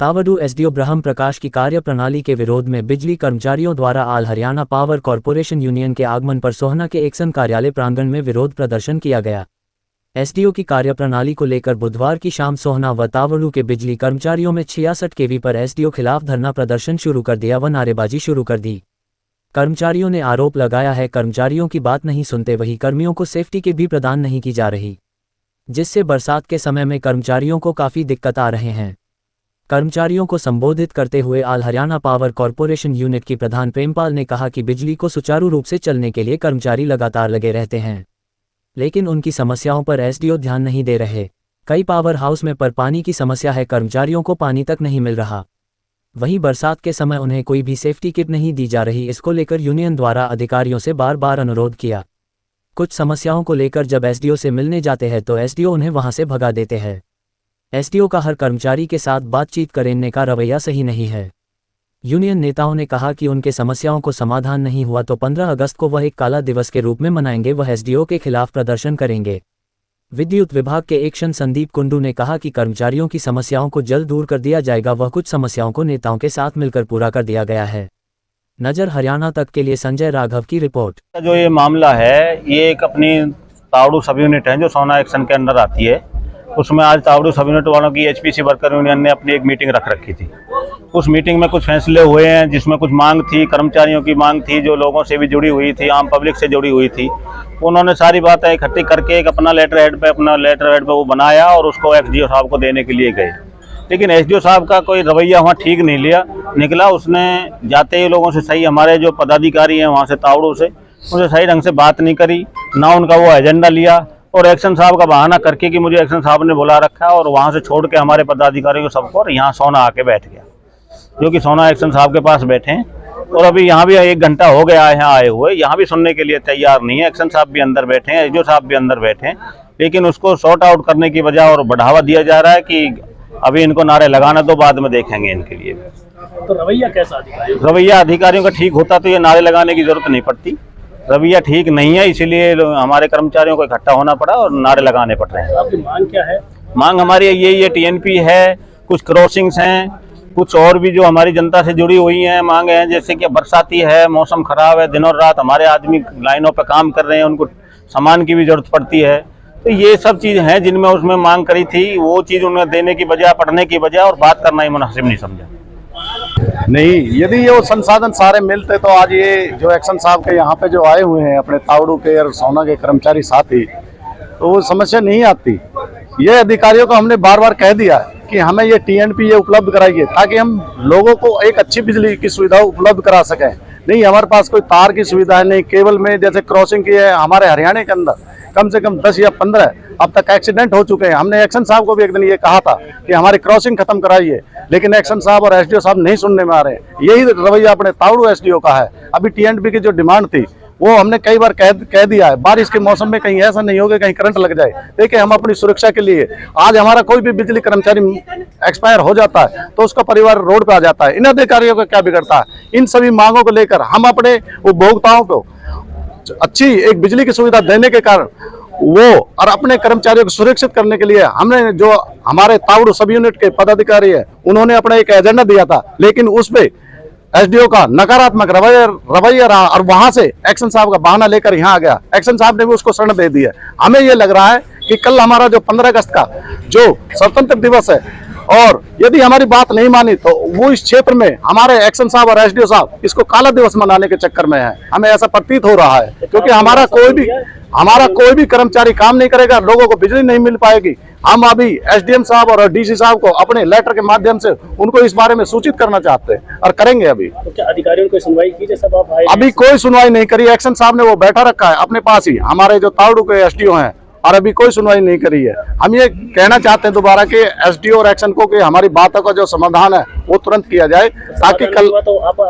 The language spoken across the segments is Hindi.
तावड़ू एसडीओ ब्रह्म प्रकाश की कार्यप्रणाली के विरोध में बिजली कर्मचारियों द्वारा all Haryana power corporation union के आगमन पर सोहना के एक्सन कार्यालय प्रांगण में विरोध प्रदर्शन किया गया। एसडीओ की कार्यप्रणाली को लेकर बुधवार की शाम सोहना व तावड़ू के बिजली कर्मचारियों में 66 केवी पर एसडीओ खिलाफ धरना प्रदर्शन शुरू कर दिया व नारेबाजी शुरू कर दी। कर्मचारियों ने आरोप लगाया है कर्मचारियों की बात नहीं सुनते, वही कर्मियों को सेफ्टी किट भी प्रदान नहीं की जा रही, जिससे बरसात के समय में कर्मचारियों को काफ़ी दिक्कत आ रहे हैं। कर्मचारियों को संबोधित करते हुए all Haryana power corporation unit की प्रधान प्रेमपाल ने कहा कि बिजली को सुचारू रूप से चलने के लिए कर्मचारी लगातार लगे रहते हैं, लेकिन उनकी समस्याओं पर एसडीओ ध्यान नहीं दे रहे। कई पावर हाउस में पर पानी की समस्या है, कर्मचारियों को पानी तक नहीं मिल रहा, वहीं बरसात के समय उन्हें कोई भी सेफ्टी किट नहीं दी जा रही। इसको लेकर यूनियन द्वारा अधिकारियों से बार बार अनुरोध किया। कुछ समस्याओं को लेकर जब एसडीओ से मिलने जाते हैं तो एसडीओ उन्हें वहां से भगा देते हैं। एसडीओ का हर कर्मचारी के साथ बातचीत करने का रवैया सही नहीं है। यूनियन नेताओं ने कहा कि उनके समस्याओं को समाधान नहीं हुआ तो 15 अगस्त को वह एक काला दिवस के रूप में मनाएंगे, वह एसडीओ के खिलाफ प्रदर्शन करेंगे। विद्युत विभाग के एक्शन संदीप कुंडू ने कहा कि कर्मचारियों की समस्याओं को जल्द दूर कर दिया जाएगा, वह कुछ समस्याओं को नेताओं के साथ मिलकर पूरा कर दिया गया है। नजर हरियाणा तक के लिए संजय राघव की रिपोर्ट। जो ये मामला है, ये एक अपनी तावड़ू सब यूनिट है जो सोहना एक्शन के अंदर आती है। उसमें आज तावड़ू सब यूनिट वालों की एचपीसी वर्कर यूनियन ने अपनी एक मीटिंग रख रखी थी। उस मीटिंग में कुछ फैसले हुए हैं, जिसमें कुछ मांग थी, कर्मचारियों की मांग थी, जो लोगों से भी जुड़ी हुई थी, आम पब्लिक से जुड़ी हुई थी। उन्होंने सारी बातें इकट्ठी करके एक अपना लेटर हेड पे वो बनाया और उसको एसडीओ साहब को देने के लिए गए। लेकिन एसडीओ साहब का कोई रवैया वहाँ ठीक नहीं निकला। उसने जाते ही लोगों से सही, हमारे जो पदाधिकारी हैं वहाँ से तावड़ू से, उनसे सही ढंग से बात नहीं करी, ना उनका वो एजेंडा लिया, और एक्शन साहब का बहाना करके कि मुझे एक्शन साहब ने बुला रखा है, और वहाँ से छोड़ के हमारे पदाधिकारियों को सबको यहाँ सोहना आके बैठ गया, जो कि सोहना एक्शन साहब के पास बैठे हैं। और अभी यहाँ भी 1 घंटा हो गया है यहाँ आए हुए, यहाँ भी सुनने के लिए तैयार नहीं है। एक्शन साहब भी अंदर बैठे हैं, एसडीओ साहब भी अंदर बैठे हैं, लेकिन उसको सॉर्ट आउट करने की बजाय और बढ़ावा दिया जा रहा है कि अभी इनको नारे लगाना तो बाद में देखेंगे इनके लिए। तो रवैया कैसा रवैया अधिकारियों का ठीक होता तो ये नारे लगाने की जरूरत नहीं पड़ती। रवैया ठीक नहीं है, इसीलिए हमारे कर्मचारियों को इकट्ठा होना पड़ा और नारे लगाने पड़ रहे हैं। आपकी मांग क्या है? मांग हमारी यही है, टीएनपी है, कुछ क्रॉसिंग्स हैं, कुछ और भी जो हमारी जनता से जुड़ी हुई हैं मांग हैं, जैसे कि बरसाती है, मौसम खराब है, दिनों रात हमारे आदमी लाइनों पे काम कर रहे हैं, उनको सामान की भी जरूरत पड़ती है। तो ये सब चीज़ हैं जिनमें उसमें मांग करी थी, वो चीज़ उन्हें देने की बजाय, पढ़ने की बजाय और बात करना ही मुनासिब नहीं समझा। नहीं, यदि ये वो संसाधन सारे मिलते तो आज ये जो एक्शन साहब के यहाँ पे जो आए हुए हैं अपने तावड़ू के और सोहना के कर्मचारी साथी, तो वो समस्या नहीं आती। ये अधिकारियों को हमने बार बार कह दिया कि हमें ये टीएनपी ये उपलब्ध कराइए, ताकि हम लोगों को एक अच्छी बिजली की सुविधा उपलब्ध करा सकें। नहीं, हमारे पास कोई तार की सुविधा है, नहीं केबल में जैसे क्रॉसिंग की है। हमारे हरियाणा के अंदर कम से कम 10 या 15 अब तक एक्सीडेंट हो चुके हैं। हमने एक्शन साहब को भी एक दिन ये कहा था कि हमारी क्रॉसिंग खत्म कराइए, लेकिन एक्शन साहब और एसडीओ साहब नहीं सुनने में आ रहे हैं। यही रवैया अपने तावड़ू एसडीओ का है। अभी टीएनपी की जो डिमांड थी वो हमने कई बार कह दिया है, बारिश के मौसम में कहीं ऐसा नहीं हो कि कहीं करंट लग जाए। देखिए, हम अपनी सुरक्षा के लिए, आज हमारा कोई भी बिजली कर्मचारी एक्सपायर हो जाता है तो उसका परिवार रोड पे आ जाता है। इन अधिकारियों को क्या बिगड़ता है? इन सभी मांगों को लेकर हम अपने उपभोक्ताओं को अच्छी एक बिजली की सुविधा देने के कारण वो और अपने कर्मचारियों को सुरक्षित करने के लिए हमने, जो हमारे तावड़ू सब यूनिट के पदाधिकारी है, उन्होंने अपना एक एजेंडा दिया था, लेकिन उस पे एसडीओ का नकारात्मक रवैया रहा और वहां से एक्शन साहब का बहाना लेकर यहाँ आ गया। एक्शन साहब ने भी उसको शरण दे दी है। हमें ये लग रहा है कि कल हमारा जो 15 अगस्त का जो स्वतंत्र दिवस है, और यदि हमारी बात नहीं मानी तो वो इस क्षेत्र में हमारे एक्शन साहब और एसडीओ साहब इसको काला दिवस मनाने के चक्कर में है। हमें ऐसा प्रतीत हो रहा है, क्योंकि हमारा कोई भी कर्मचारी काम नहीं करेगा, लोगों को बिजली नहीं मिल पाएगी। हम अभी एसडीएम साहब और डीसी साहब को अपने लेटर के माध्यम से उनको इस बारे में सूचित करना चाहते हैं और करेंगे। अभी तो क्या अधिकारियों को सुनवाई की? जैसा आप आए अभी कोई सुनवाई नहीं करी। एक्शन साहब ने वो बैठा रखा है अपने पास ही, हमारे जो तावड़ू के एसडीओ हैं, और अभी कोई सुनवाई नहीं करी है। हम ये कहना चाहते हैं दोबारा कि एसडीओ और एक्शन को कि हमारी बातों का जो समाधान है वो तुरंत किया जाए, ताकि तो आप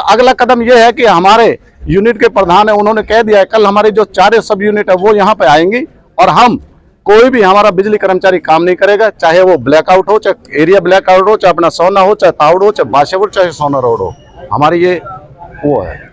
अगला कदम ये है कि हमारे यूनिट के प्रधान है, उन्होंने कह दिया है कल हमारी जो 4 सब यूनिट है वो यहाँ पे आएंगी, और हम कोई भी हमारा बिजली कर्मचारी काम नहीं करेगा, चाहे वो ब्लैकआउट हो, चाहे एरिया ब्लैकआउट हो, चाहे अपना सोहना हो, चाहे तावड़ू हो, चाहे बाशेपुर, चाहे सोना रोड हो। हमारी ये वो है।